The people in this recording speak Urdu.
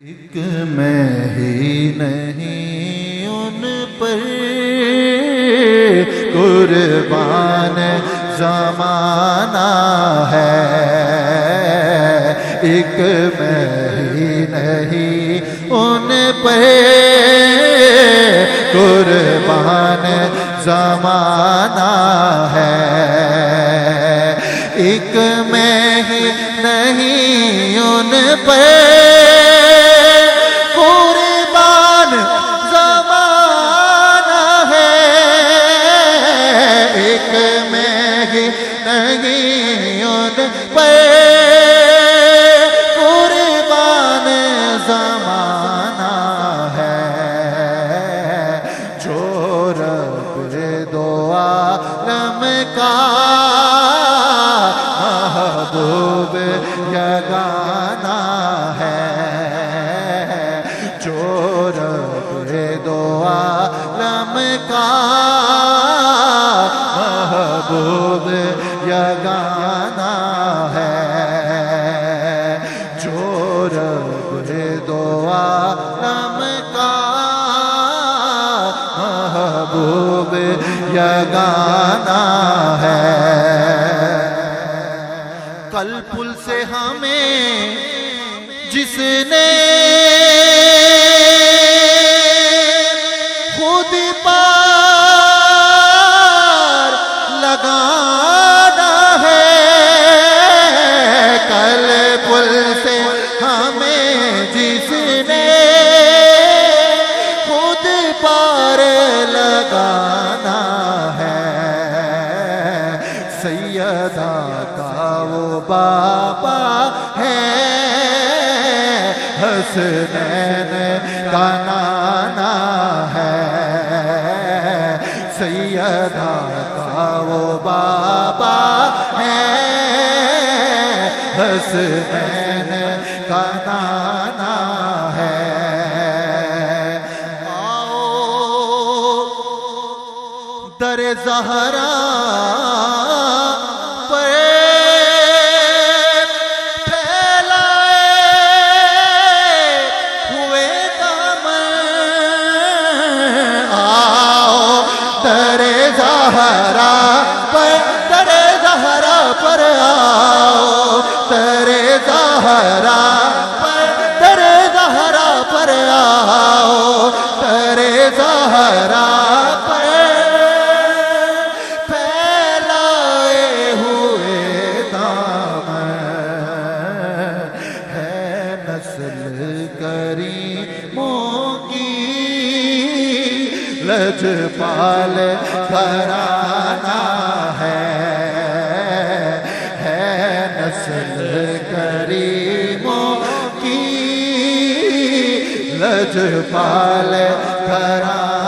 ایک میں ہی نہیں ان پر قربان زمانہ ہے، ایک میں ہی نہیں ان پر قربان زمانہ ہے، ایک میں ہی نہیں ان پر نہیں ان پہ قربان زمانہ ہے، جو رب دو عالم کا محبوب یگانہ ہے، جو رب دو عالم کا محبوب یگانہ ہے، جو رب دو عالم کا محبوب یگانہ ہے۔ کل پل سے ہمیں جس نے خود پار لگانا ہے، کل پل سے ہمیں جس نے خود پار لگانا ہے، سیدہ کا وہ بابا ہے، حسنین کا نانا ہے، سیدہ کا وہ بابا ہے، حسنین کا نانا ہے۔ آؤ در زہرا پر پھیلائے ہوئے دامن، آؤ در زہرا پر، در زہرا پر آؤ، در زہرا پر، در زہرا پر آؤ، در زہرا پر پھیلائے ہوئے دامن، ہے نسل کریموں کی لجپال گھرانہ ہے نسل کریموں کی لجپال گھرانہ